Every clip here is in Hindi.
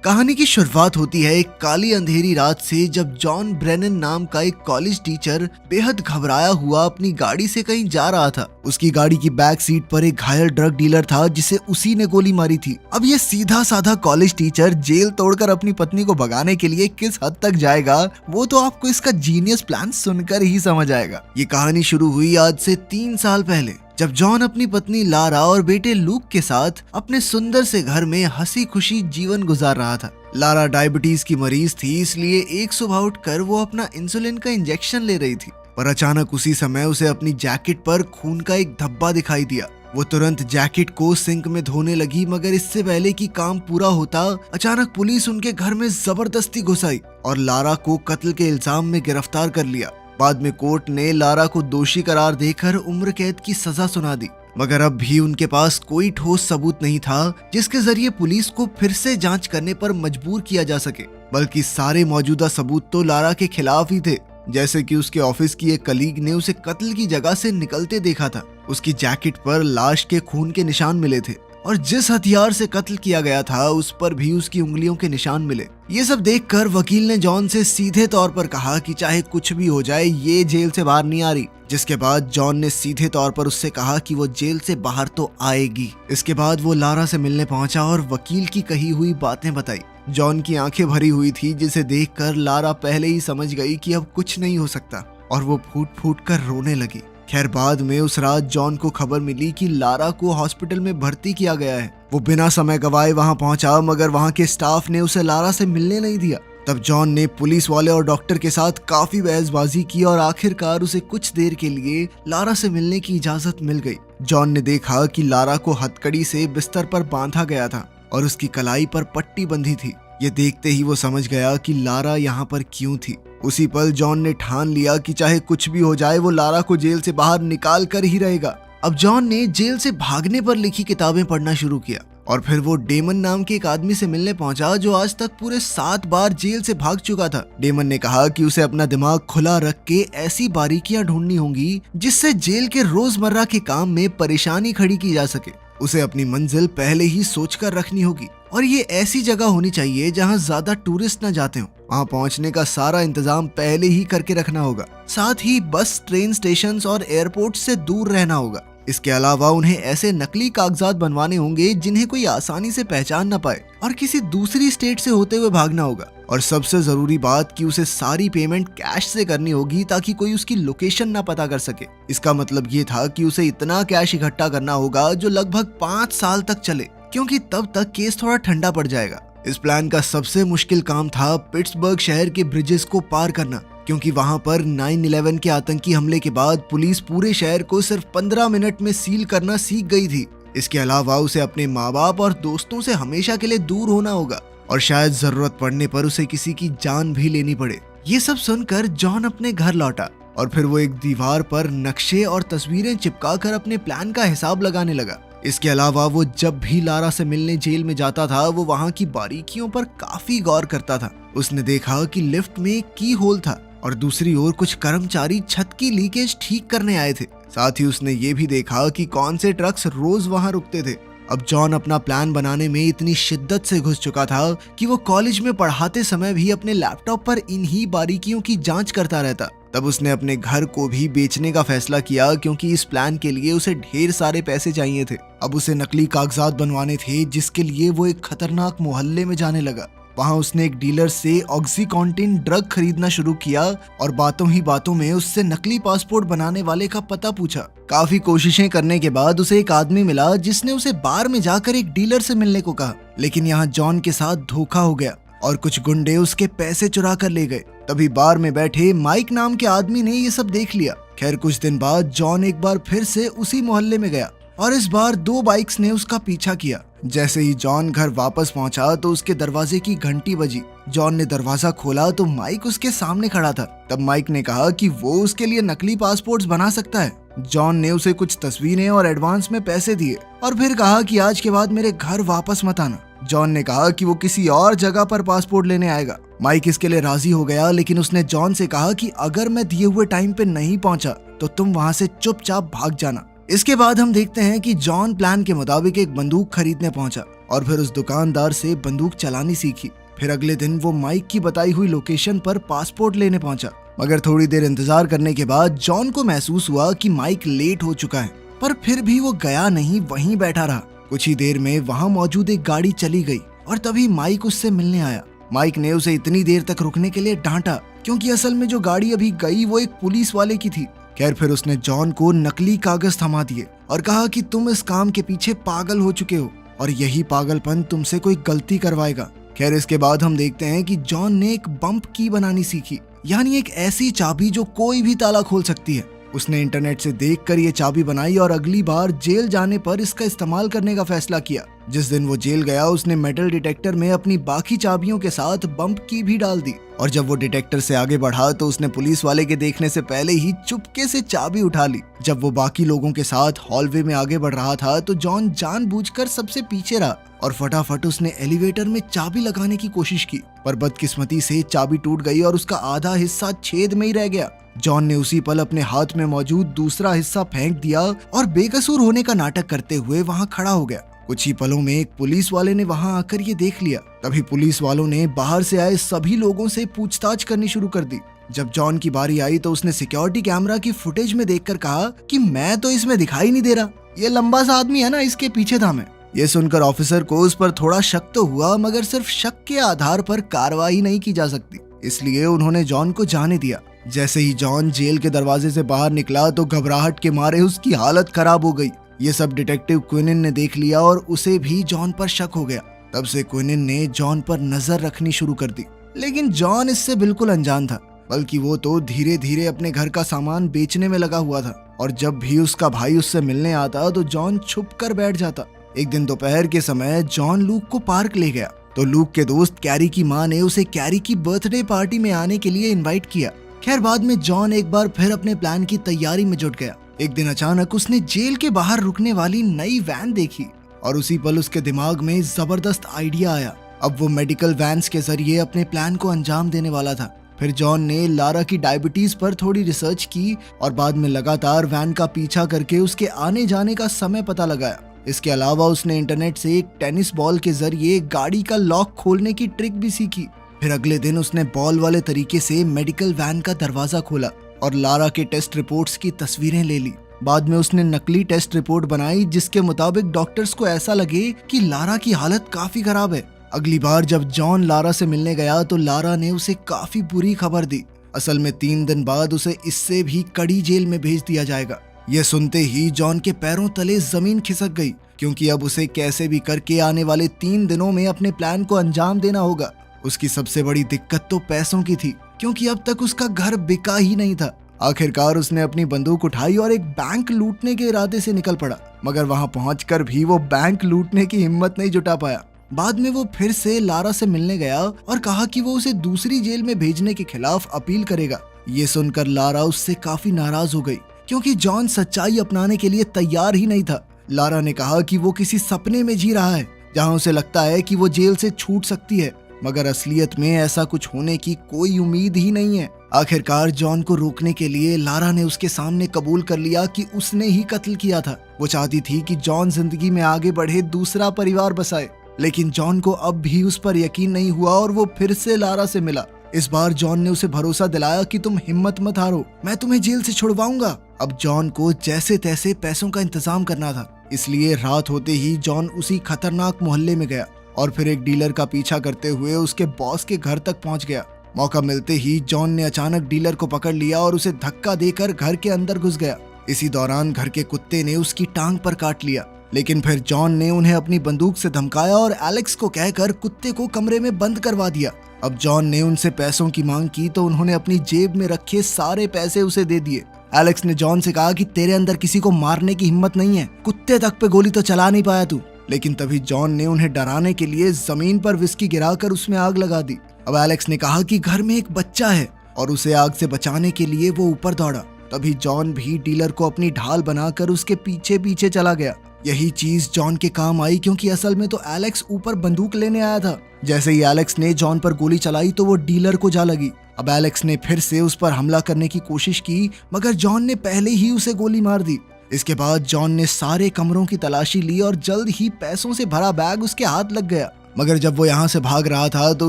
कहानी की शुरुआत होती है एक काली अंधेरी रात से, जब जॉन ब्रेनन नाम का एक कॉलेज टीचर बेहद घबराया हुआ अपनी गाड़ी से कहीं जा रहा था। उसकी गाड़ी की बैक सीट पर एक घायल ड्रग डीलर था जिसे उसी ने गोली मारी थी। अब ये सीधा साधा कॉलेज टीचर जेल तोड़कर अपनी पत्नी को भगाने के लिए किस हद तक जाएगा, वो तो आपको इसका जीनियस प्लान सुनकर ही समझ आएगा। ये कहानी शुरू हुई आज से 3 साल पहले, जब जॉन अपनी पत्नी लारा और बेटे लूक के साथ अपने सुंदर से घर में हंसी खुशी जीवन गुजार रहा था। लारा डायबिटीज की मरीज थी, इसलिए एक सुबह उठकर वो अपना इंसुलिन का इंजेक्शन ले रही थी, पर अचानक उसी समय उसे अपनी जैकेट पर खून का एक धब्बा दिखाई दिया। वो तुरंत जैकेट को सिंक में धोने लगी, मगर इससे पहले कि काम पूरा होता, अचानक पुलिस उनके घर में जबरदस्ती घुस आई और लारा को कत्ल के इल्जाम में गिरफ्तार कर लिया। बाद में कोर्ट ने लारा को दोषी करार देकर उम्र कैद की सजा सुना दी, मगर अब भी उनके पास कोई ठोस सबूत नहीं था जिसके जरिए पुलिस को फिर से जांच करने पर मजबूर किया जा सके। बल्कि सारे मौजूदा सबूत तो लारा के खिलाफ ही थे, जैसे कि उसके ऑफिस की एक कलीग ने उसे कत्ल की जगह से निकलते देखा था। उसकी जैकेट पर लाश के खून के निशान मिले थे और जिस हथियार से कत्ल किया गया था उस पर भी उसकी उंगलियों के निशान मिले। ये सब देखकर वकील ने जॉन से सीधे तौर पर कहा कि चाहे कुछ भी हो जाए, ये जेल से बाहर नहीं आ रही। जिसके बाद जॉन ने सीधे तौर पर उससे कहा कि वो जेल से बाहर तो आएगी। इसके बाद वो लारा से मिलने पहुंचा और वकील की कही हुई बातें बताई। जॉन की आंखें भरी हुई थी, जिसे देखकर लारा पहले ही समझ गई कि अब कुछ नहीं हो सकता और वो फूट फूट कर रोने लगी। खैर, बाद में उस रात जॉन को खबर मिली कि लारा को हॉस्पिटल में भर्ती किया गया है। वो बिना समय गवाए वहां पहुंचा, मगर वहां के स्टाफ ने उसे लारा से मिलने नहीं दिया। तब जॉन ने पुलिस वाले और डॉक्टर के साथ काफी बहसबाजी की और आखिरकार उसे कुछ देर के लिए लारा से मिलने की इजाजत मिल गई। जॉन ने देखा कि लारा को हथकड़ी से बिस्तर पर बांधा गया था और उसकी कलाई पर पट्टी बंधी थी। ये देखते ही वो समझ गया कि लारा यहाँ पर क्यों थी। उसी पल जॉन ने ठान लिया कि चाहे कुछ भी हो जाए, वो लारा को जेल से बाहर निकाल कर ही रहेगा। अब जॉन ने जेल से भागने पर लिखी किताबें पढ़ना शुरू किया और फिर वो डेमन नाम के एक आदमी से मिलने पहुंचा जो आज तक पूरे 7 बार जेल से भाग चुका था। डेमन ने कहा कि उसे अपना दिमाग खुला रख के ऐसी बारीकियां ढूंढनी होंगी जिससे जेल के रोजमर्रा के काम में परेशानी खड़ी की जा सके। उसे अपनी मंजिल पहले ही सोचकर रखनी होगी और ये ऐसी जगह होनी चाहिए जहां ज्यादा टूरिस्ट न जाते हो। वहां पहुंचने का सारा इंतजाम पहले ही करके रखना होगा। साथ ही बस, ट्रेन स्टेशन और एयरपोर्ट से दूर रहना होगा। इसके अलावा उन्हें ऐसे नकली कागजात बनवाने होंगे जिन्हें कोई आसानी से पहचान न पाए और किसी दूसरी स्टेट से होते हुए भागना होगा। और सबसे जरूरी बात कि उसे सारी पेमेंट कैश से करनी होगी ताकि कोई उसकी लोकेशन न पता कर सके। इसका मतलब ये था कि उसे इतना कैश इकट्ठा करना होगा जो लगभग 5 साल तक चले, क्योंकि तब तक केस थोड़ा ठंडा पड़ जाएगा। इस प्लान का सबसे मुश्किल काम था पिट्सबर्ग शहर के ब्रिजेस को पार करना, क्योंकि वहां पर 9/11 के आतंकी हमले के बाद पुलिस पूरे शहर को सिर्फ 15 मिनट में सील करना सीख गई थी। इसके अलावा उसे अपने माँ बाप और दोस्तों से हमेशा के लिए दूर होना होगा और शायद जरूरत पड़ने पर उसे किसी की जान भी लेनी पड़े। ये सब सुनकर जॉन अपने घर लौटा और फिर वो एक दीवार पर नक्शे और तस्वीरें चिपका कर अपने प्लान का हिसाब लगाने लगा। इसके अलावा वो जब भी लारा से मिलने जेल में जाता था, वो वहाँ की बारीकियों पर काफी गौर करता था। उसने देखा कि लिफ्ट में एक की होल था और दूसरी ओर कुछ कर्मचारी छत की लीकेज ठीक करने आए थे। साथ ही उसने ये भी देखा कि कौन से ट्रक्स रोज वहां रुकते थे। अब जॉन अपना प्लान बनाने में इतनी शिद्दत से घुस चुका था कि वो कॉलेज में पढ़ाते समय भी अपने लैपटॉप पर इन्हीं बारीकियों की जांच करता रहता। तब उसने अपने घर को भी बेचने का फैसला किया, क्योंकि इस प्लान के लिए उसे ढेर सारे पैसे चाहिए थे। अब उसे नकली कागजात बनवाने थे, जिसके लिए वो एक खतरनाक मोहल्ले में जाने लगा। वहां उसने एक डीलर से ऑक्सीकॉन्टिन ड्रग खरीदना शुरू किया और बातों ही बातों में उससे नकली पासपोर्ट बनाने वाले का पता पूछा। काफी कोशिशें करने के बाद उसे एक आदमी मिला जिसने उसे बार में जाकर एक डीलर से मिलने को कहा, लेकिन यहाँ जॉन के साथ धोखा हो गया और कुछ गुंडे उसके पैसे चुरा कर ले गए। तभी बार में बैठे माइक नाम के आदमी ने ये सब देख लिया। खैर, कुछ दिन बाद जॉन एक बार फिर से उसी मोहल्ले में गया और इस बार 2 बाइक्स ने उसका पीछा किया। जैसे ही जॉन घर वापस पहुंचा तो उसके दरवाजे की घंटी बजी। जॉन ने दरवाजा खोला तो माइक उसके सामने खड़ा था। तब माइक ने कहा कि वो उसके लिए नकली पासपोर्ट्स बना सकता है। जॉन ने उसे कुछ तस्वीरें और एडवांस में पैसे दिए और फिर कहा कि आज के बाद मेरे घर वापस मत आना। जॉन ने कहा कि वो किसी और जगह पर पासपोर्ट लेने आएगा। माइक इसके लिए राजी हो गया, लेकिन उसने जॉन से कहा कि अगर मैं दिए हुए टाइम पे नहीं पहुंचा तो तुम वहां से चुपचाप भाग जाना। इसके बाद हम देखते हैं कि जॉन प्लान के मुताबिक एक बंदूक खरीदने पहुंचा और फिर उस दुकानदार से बंदूक चलानी सीखी। फिर अगले दिन वो माइक की बताई हुई लोकेशन पर पासपोर्ट लेने पहुंचा। मगर थोड़ी देर इंतजार करने के बाद जॉन को महसूस हुआ कि माइक लेट हो चुका है, पर फिर भी वो गया नहीं, वहीं बैठा रहा। कुछ ही देर में वहां मौजूद एक गाड़ी चली गई और तभी माइक उससे मिलने आया। माइक ने उसे इतनी देर तक रुकने के लिए डांटा क्योंकि असल में जो गाड़ी अभी गई वो एक पुलिस वाले की थी। खैर फिर उसने जॉन को नकली कागज थमा दिए और कहा कि तुम इस काम के पीछे पागल हो चुके हो और यही पागलपन तुमसे कोई गलती करवाएगा। खैर इसके बाद हम देखते हैं कि जॉन ने एक बम्प की बनानी सीखी, यानी एक ऐसी चाबी जो कोई भी ताला खोल सकती है। उसने इंटरनेट से देखकर ये चाबी बनाई और अगली बार जेल जाने पर इसका इस्तेमाल करने का फैसला किया। जिस दिन वो जेल गया उसने मेटल डिटेक्टर में अपनी बाकी चाबियों के साथ बम्प की भी डाल दी और जब वो डिटेक्टर से आगे बढ़ा तो उसने पुलिस वाले के देखने से पहले ही चुपके से चाबी उठा ली। जब वो बाकी लोगों के साथ हॉलवे में आगे बढ़ रहा था तो जॉन जानबूझकर सबसे पीछे रहा और फटाफट उसने एलिवेटर में चाबी लगाने की कोशिश की, पर बदकिस्मती से चाबी टूट गई और उसका आधा हिस्सा छेद में ही रह गया। जॉन ने उसी पल अपने हाथ में मौजूद दूसरा हिस्सा फेंक दिया और बेकसूर होने का नाटक करते हुए वहां खड़ा हो गया। कुछ ही पलों में एक पुलिस वाले ने वहां आकर ये देख लिया। तभी पुलिस वालों ने बाहर से आए सभी लोगों से पूछताछ करनी शुरू कर दी। जब जॉन की बारी आई तो उसने सिक्योरिटी कैमरा की फुटेज में देखकर कहा कि मैं तो इसमें दिखाई नहीं दे रहा, ये लंबा सा आदमी है ना, इसके पीछे था मैं। ये सुनकर ऑफिसर को उस पर थोड़ा शक तो हुआ, मगर सिर्फ शक के आधार पर कार्रवाई नहीं की जा सकती, इसलिए उन्होंने जॉन को जाने दिया। जैसे ही जॉन जेल के दरवाजे से बाहर निकला तो घबराहट के मारे उसकी हालत खराब हो गई। ये सब डिटेक्टिव क्विनिन ने देख लिया और उसे भी जॉन पर शक हो गया। तब से क्विनिन ने जॉन पर नजर रखनी शुरू कर दी, लेकिन जॉन इससे बिल्कुल अनजान था, बल्कि वो तो धीरे धीरे अपने घर का सामान बेचने में लगा हुआ था और जब भी उसका भाई उससे मिलने आता तो जॉन छुप कर बैठ जाता। एक दिन दोपहर के समय जॉन लूक को पार्क ले गया तो लूक के दोस्त कैरी की माँ ने उसे कैरी की बर्थडे पार्टी में आने के लिए इनवाइट किया। खैर बाद में जॉन एक बार फिर अपने प्लान की तैयारी में जुट गया। एक दिन अचानक उसने जेल के बाहर रुकने वाली नई वैन देखी और उसी पल उसके दिमाग में जबरदस्त आइडिया आया। अब वो मेडिकल वैन्स के जरिए अपने प्लान को अंजाम देने वाला था। फिर जॉन ने लारा की डायबिटीज पर थोड़ी रिसर्च की और बाद में लगातार वैन का पीछा करके उसके आने जाने का समय पता लगाया। इसके अलावा उसने इंटरनेट से एक टेनिस बॉल के जरिए गाड़ी का लॉक खोलने की ट्रिक भी सीखी। फिर अगले दिन उसने बॉल वाले तरीके से मेडिकल वैन का दरवाजा खोला और लारा के टेस्ट रिपोर्ट्स की तस्वीरें ले ली। बाद में उसने नकली टेस्ट रिपोर्ट बनाई जिसके मुताबिक डॉक्टर्स को ऐसा लगे कि लारा की हालत काफी खराब है। अगली बार जब जॉन लारा से मिलने गया तो लारा ने उसे काफी बुरी खबर दी। असल में 3 दिन बाद उसे इससे भी कड़ी जेल में भेज दिया जाएगा। यह सुनते ही जॉन के पैरों तले जमीन खिसक गई, क्योंकि अब उसे कैसे भी करके आने वाले 3 दिनों में अपने प्लान को अंजाम देना होगा। उसकी सबसे बड़ी दिक्कत तो पैसों की थी, क्योंकि अब तक उसका घर बिका ही नहीं था। आखिरकार उसने अपनी बंदूक उठाई और एक बैंक लूटने के इरादे से निकल पड़ा, मगर वहां पहुंचकर भी वो बैंक लूटने की हिम्मत नहीं जुटा पाया। बाद में वो फिर से लारा से मिलने गया और कहा कि वो उसे दूसरी जेल में भेजने के खिलाफ अपील करेगा। ये सुनकर लारा उससे काफी नाराज हो गई, क्योंकि जॉन सच्चाई अपनाने के लिए तैयार ही नहीं था। लारा ने कहा कि वो किसी सपने में जी रहा है जहां उसे लगता है कि वो जेल से छूट सकती है, मगर असलियत में ऐसा कुछ होने की कोई उम्मीद ही नहीं है। आखिरकार जॉन को रोकने के लिए लारा ने उसके सामने कबूल कर लिया कि उसने ही कत्ल किया था। वो चाहती थी कि जॉन जिंदगी में आगे बढ़े, दूसरा परिवार बसाए, लेकिन जॉन को अब भी उस पर यकीन नहीं हुआ और वो फिर से लारा से मिला। इस बार जॉन ने उसे भरोसा दिलाया कि तुम हिम्मत मत हारो, मैं तुम्हें जेल से छुड़वाऊंगा। अब जॉन को जैसे तैसे पैसों का इंतजाम करना था, इसलिए रात होते ही जॉन उसी खतरनाक मोहल्ले में गया और फिर एक डीलर का पीछा करते हुए उसके बॉस के घर तक पहुंच गया। मौका मिलते ही जॉन ने अचानक डीलर को पकड़ लिया और उसे धक्का देकर घर के अंदर घुस गया। इसी दौरान घर के कुत्ते ने उसकी टांग पर काट लिया, लेकिन फिर जॉन ने उन्हें अपनी बंदूक से धमकाया और एलेक्स को कहकर कुत्ते को कमरे में बंद करवा दिया। अब जॉन ने उनसे पैसों की मांग की तो उन्होंने अपनी जेब में रखे सारे पैसे उसे दे दिए। एलेक्स ने जॉन से कहा कि तेरे अंदर किसी को मारने की हिम्मत नहीं है, कुत्ते तक पे गोली तो चला नहीं पाया तू। लेकिन तभी जॉन ने उन्हें डराने के लिए जमीन पर विस्की गिराकर उसमें आग लगा दी। अब एलेक्स ने कहा कि घर में एक बच्चा है और उसे आग से बचाने के लिए वो ऊपर दौड़ा। तभी जॉन भी डीलर को अपनी ढाल बनाकर उसके पीछे पीछे चला गया। यही चीज जॉन के काम आई, क्योंकि असल में तो एलेक्स ऊपर बंदूक लेने आया था। जैसे ही एलेक्स ने जॉन पर गोली चलाई तो वो डीलर को जा लगी। अब एलेक्स ने फिर से उस पर हमला करने की कोशिश की, मगर जॉन ने पहले ही उसे गोली मार दी। इसके बाद जॉन ने सारे कमरों की तलाशी ली और जल्द ही पैसों से भरा बैग उसके हाथ लग गया। मगर जब वो यहाँ से भाग रहा था तो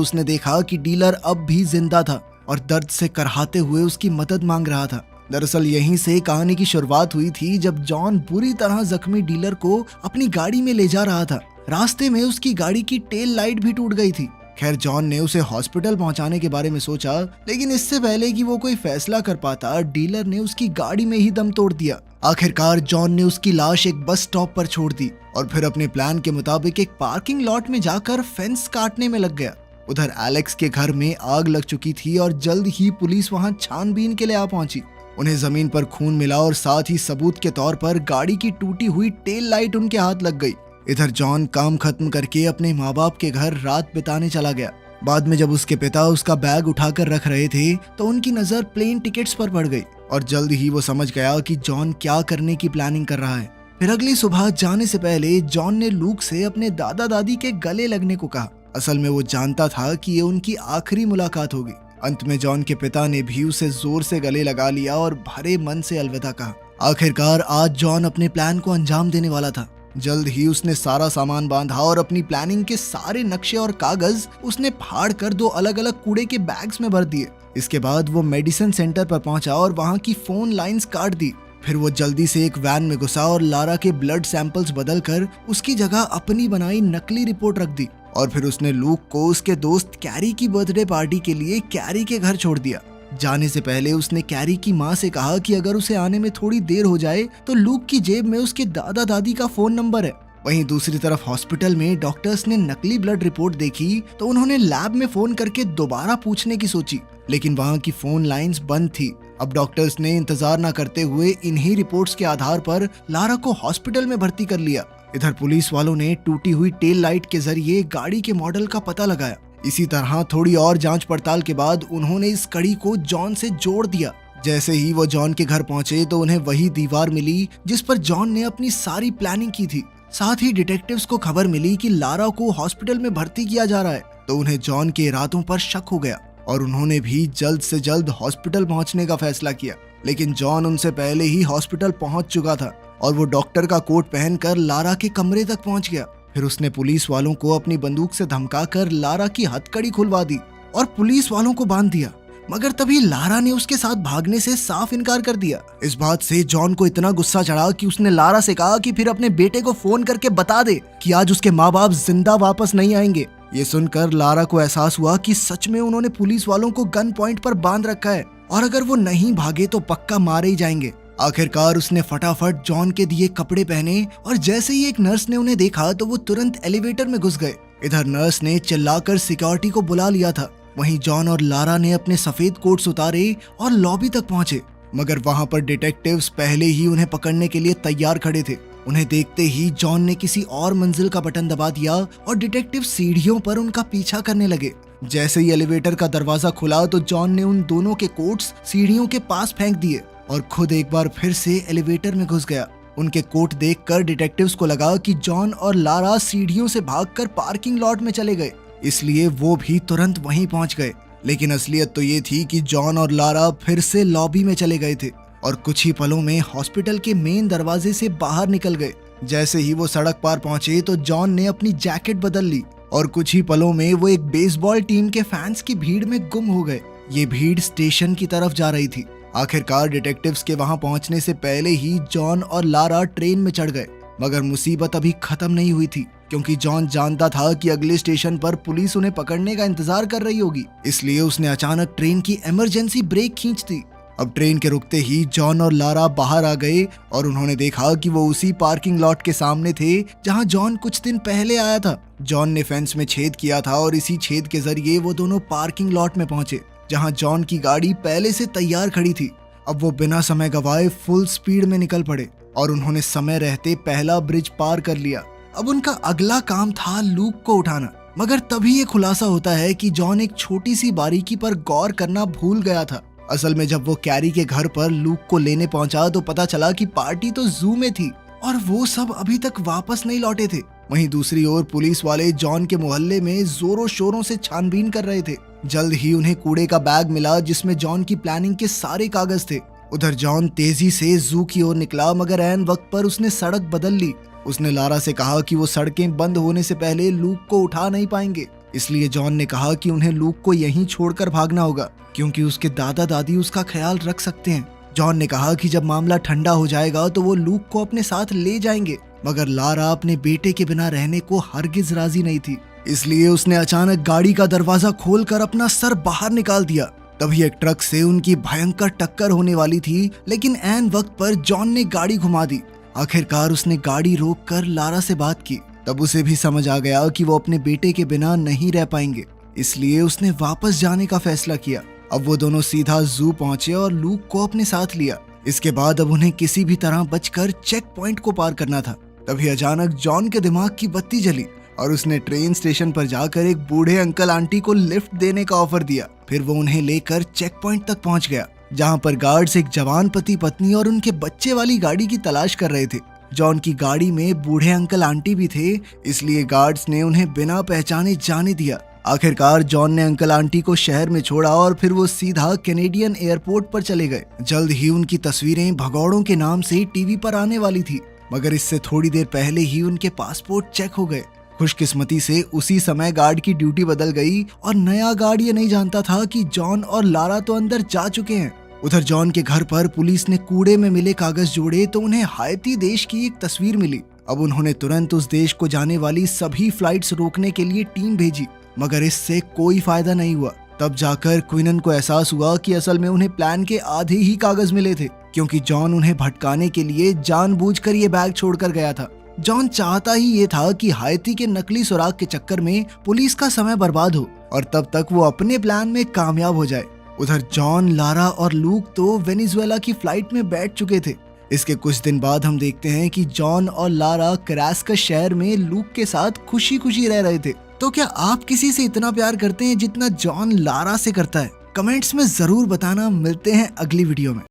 उसने देखा कि डीलर अब भी जिंदा था और दर्द से करहाते हुए उसकी मदद मांग रहा था। दरअसल यहीं से कहानी की शुरुआत हुई थी, जब जॉन बुरी तरह जख्मी डीलर को अपनी गाड़ी में ले जा रहा था। रास्ते में उसकी गाड़ी की टेल लाइट भी टूट गई थी। खैर, जॉन ने उसे हॉस्पिटल पहुंचाने के बारे में सोचा, लेकिन इससे पहले कि वो कोई फैसला कर पाता, डीलर ने उसकी गाड़ी में ही दम तोड़ दिया। आखिरकार जॉन ने उसकी लाश एक बस स्टॉप पर छोड़ दी और फिर अपने प्लान के मुताबिक एक पार्किंग लॉट में जाकर फेंस काटने में लग गया। उधर एलेक्स के घर में आग लग चुकी थी और जल्द ही पुलिस वहां छानबीन के लिए आ पहुंची। उन्हें जमीन पर खून मिला और साथ ही सबूत के तौर पर गाड़ी की टूटी हुई टेल लाइट उनके हाथ लग गई। इधर जॉन काम खत्म करके अपने माँ बाप के घर रात बिताने चला गया। बाद में जब उसके पिता उसका बैग उठाकर रख रहे थे तो उनकी नजर प्लेन टिकट्स पर पड़ गई और जल्द ही वो समझ गया कि जॉन क्या करने की प्लानिंग कर रहा है। फिर अगली सुबह जाने से पहले जॉन ने लूक से अपने दादा दादी के गले लगने को कहा। असल में वो जानता था कि ये उनकी आखिरी मुलाकात होगी। अंत में जॉन के पिता ने भी उसे जोर से गले लगा लिया और भरे मन से अलविदा कहा। आखिरकार आज जॉन अपने प्लान को अंजाम देने वाला था। जल्द ही उसने सारा सामान बांधा और अपनी प्लानिंग के सारे नक्शे और कागज उसने फाड़ कर 2 अलग अलग कूड़े के बैग्स में भर दिए। इसके बाद वो मेडिसिन सेंटर पर पहुंचा और वहां की फोन लाइंस काट दी। फिर वो जल्दी से एक वैन में घुसा और लारा के ब्लड सैंपल्स बदल कर उसकी जगह अपनी बनाई नकली रिपोर्ट रख दी और फिर उसने लूक को उसके दोस्त कैरी की बर्थडे पार्टी के लिए कैरी के घर छोड़ दिया। जाने से पहले उसने कैरी की माँ से कहा कि अगर उसे आने में थोड़ी देर हो जाए तो लूक की जेब में उसके दादा दादी का फोन नंबर है। वहीं दूसरी तरफ हॉस्पिटल में डॉक्टर्स ने नकली ब्लड रिपोर्ट देखी तो उन्होंने लैब में फोन करके दोबारा पूछने की सोची, लेकिन वहां की फोन लाइंस बंद थी। अब डॉक्टर्स ने इंतजार न करते हुए इन्हीं रिपोर्ट्स के आधार पर लारा को हॉस्पिटल में भर्ती कर लिया। इधर पुलिस वालों ने टूटी हुई टेल लाइट के जरिए गाड़ी के मॉडल का पता लगाया। इसी तरह थोड़ी और जांच पड़ताल के बाद उन्होंने इस कड़ी को जॉन से जोड़ दिया। जैसे ही वो जॉन के घर पहुंचे तो उन्हें वही दीवार मिली जिस पर जॉन ने अपनी सारी प्लानिंग की थी। साथ ही डिटेक्टिव्स को खबर मिली कि लारा को हॉस्पिटल में भर्ती किया जा रहा है, तो उन्हें जॉन के इरादों पर शक हो गया और उन्होंने भी जल्द से जल्द हॉस्पिटल पहुंचने का फैसला किया। लेकिन जॉन उनसे पहले ही हॉस्पिटल पहुंच चुका था और वो डॉक्टर का कोट पहनकर लारा के कमरे तक पहुंच गया। फिर उसने पुलिस वालों को अपनी बंदूक से धमकाकर लारा की हथकड़ी खुलवा दी और पुलिस वालों को बांध दिया। मगर तभी लारा ने उसके साथ भागने से साफ इनकार कर दिया। इस बात से जॉन को इतना गुस्सा चढ़ा कि उसने लारा से कहा कि फिर अपने बेटे को फोन करके बता दे कि आज उसके माँ बाप जिंदा वापस नहीं आएंगे। ये सुनकर लारा को एहसास हुआ कि सच में उन्होंने पुलिस वालों को गन पॉइंट पर बांध रखा है और अगर वो नहीं भागे तो पक्का मारे ही जाएंगे। आखिरकार उसने फटाफट जॉन के दिए कपड़े पहने और जैसे ही एक नर्स ने उन्हें देखा तो वो तुरंत एलिवेटर में घुस गए। इधर नर्स ने चिल्लाकर सिक्योरिटी को बुला लिया था। वहीं जॉन और लारा ने अपने सफेद कोट्स उतारे और लॉबी तक पहुंचे, मगर वहां पर डिटेक्टिव्स पहले ही उन्हें पकड़ने के लिए तैयार खड़े थे। उन्हें देखते ही जॉन ने किसी और मंजिल का बटन दबा दिया और डिटेक्टिव सीढ़ियों पर उनका पीछा करने लगे। जैसे ही एलिवेटर का दरवाजा खुला तो जॉन ने उन दोनों के कोट्स सीढ़ियों के पास फेंक दिए और खुद एक बार फिर से एलिवेटर में घुस गया। उनके कोट देखकर डिटेक्टिव्स को लगा कि जॉन और लारा सीढ़ियों से भागकर पार्किंग लॉट में चले गए, इसलिए वो भी तुरंत वहीं पहुंच गए। लेकिन असलियत तो ये थी कि जॉन और लारा फिर से लॉबी में चले गए थे और कुछ ही पलों में हॉस्पिटल के मेन दरवाजे से बाहर निकल गए। जैसे ही वो सड़क पार पहुंचे तो जॉन ने अपनी जैकेट बदल ली और कुछ ही पलों में वो एक बेसबॉल टीम के फैंस की भीड़ में गुम हो गए। ये भीड़ स्टेशन की तरफ जा रही थी। आखिरकार डिटेक्टिव्स के वहां पहुंचने से पहले ही जॉन और लारा ट्रेन में चढ़ गए, मगर मुसीबत अभी खत्म नहीं हुई थी क्योंकि जॉन जानता था कि अगले स्टेशन पर पुलिस उन्हें पकड़ने का इंतजार कर रही होगी। इसलिए उसने अचानक ट्रेन की इमरजेंसी ब्रेक खींच दी। अब ट्रेन के रुकते ही जॉन और लारा बाहर आ गए और उन्होंने देखा कि वो उसी पार्किंग लॉट के सामने थे जहां जॉन कुछ दिन पहले आया था। जॉन ने फेंस में छेद किया था और इसी छेद के जरिए वो दोनों पार्किंग लॉट में पहुंचे जहां जॉन की गाड़ी पहले से तैयार खड़ी थी। अब वो बिना समय गवाए फुल स्पीड में निकल पड़े और उन्होंने समय रहते पहला ब्रिज पार कर लिया। अब उनका अगला काम था लूक को उठाना, मगर तभी ये खुलासा होता है कि जॉन एक छोटी सी बारीकी पर गौर करना भूल गया था। असल में जब वो कैरी के घर पर लूक को लेने पहुंचा तो पता चला कि पार्टी तो जू में थी और वो सब अभी तक वापस नहीं लौटे थे। वहीं दूसरी ओर पुलिस वाले जॉन के मोहल्ले में जोरों शोरों से छानबीन कर रहे थे। जल्द ही उन्हें कूड़े का बैग मिला जिसमें जॉन की प्लानिंग के सारे कागज थे। उधर जॉन तेजी से जू की ओर निकला, मगर ऐन वक्त पर उसने सड़क बदल ली। उसने लारा से कहा कि वो सड़कें बंद होने से पहले लूक को उठा नहीं पाएंगे, इसलिए जॉन ने कहा कि उन्हें लूक को यहीं छोड़कर भागना होगा, क्योंकि उसके दादा दादी उसका ख्याल रख सकते हैं। जॉन ने कहा कि जब मामला ठंडा हो जाएगा तो वो लूक को अपने साथ ले जाएंगे, मगर लारा अपने बेटे के बिना रहने को हरगिज राजी नहीं थी। इसलिए उसने अचानक गाड़ी का दरवाजा खोलकर अपना सर बाहर निकाल दिया। तभी एक ट्रक से उनकी भयंकर टक्कर होने वाली थी, लेकिन ऐन वक्त पर जॉन ने गाड़ी घुमा दी। आखिरकार उसने गाड़ी रोककर लारा से बात की। तब उसे भी समझ आ गया कि वो अपने बेटे के बिना नहीं रह पाएंगे, इसलिए उसने वापस जाने का फैसला किया। अब वो दोनों सीधा जू पहुंचे और लूक को अपने साथ लिया। इसके बाद अब उन्हें किसी भी तरह बचकर चेक पॉइंट को पार करना था। तभी अचानक जॉन के दिमाग की बत्ती जली और उसने ट्रेन स्टेशन पर जाकर एक बूढ़े अंकल आंटी को लिफ्ट देने का ऑफर दिया। फिर वो उन्हें लेकर चेक पॉइंट तक पहुंच गया, जहां पर गार्ड्स एक जवान पति पत्नी और उनके बच्चे वाली गाड़ी की तलाश कर रहे थे। जॉन की गाड़ी में बूढ़े अंकल आंटी भी थे, इसलिए गार्ड्स ने उन्हें बिना पहचाने जाने दिया। आखिरकार जॉन ने अंकल आंटी को शहर में छोड़ा और फिर वो सीधा कैनेडियन एयरपोर्ट पर चले गए। जल्द ही उनकी तस्वीरें भगौड़ों के नाम से टीवी पर आने वाली थी, मगर इससे थोड़ी देर पहले ही उनके पासपोर्ट चेक हो गए। खुशकिस्मती से उसी समय गार्ड की ड्यूटी बदल गई और नया गार्ड ये नहीं जानता था कि जॉन और लारा तो अंदर जा चुके हैं। उधर जॉन के घर पर पुलिस ने कूड़े में मिले कागज जोड़े तो उन्हें हाइती देश की एक तस्वीर मिली। अब उन्होंने तुरंत उस देश को जाने वाली सभी फ्लाइट्स रोकने के लिए टीम भेजी, मगर इससे कोई फायदा नहीं हुआ। तब जाकर क्विनन को एहसास हुआ कि असल में उन्हें प्लान के आधे ही कागज मिले थे, क्योंकि जॉन उन्हें भटकाने के लिए जानबूझकर ये बैग छोड़कर गया था। जॉन चाहता ही ये था कि हाइती के नकली सुराग के चक्कर में पुलिस का समय बर्बाद हो और तब तक वो अपने प्लान में कामयाब हो जाए। उधर जॉन, लारा और लूक तो वेनेजुएला की फ्लाइट में बैठ चुके थे। इसके कुछ दिन बाद हम देखते हैं कि जॉन और लारा करास्कस शहर में लूक के साथ खुशी खुशी रह रहे थे। तो क्या आप किसी से इतना प्यार करते हैं जितना जॉन लारा से करता है? कमेंट्स में जरूर बताना। मिलते हैं अगली वीडियो में।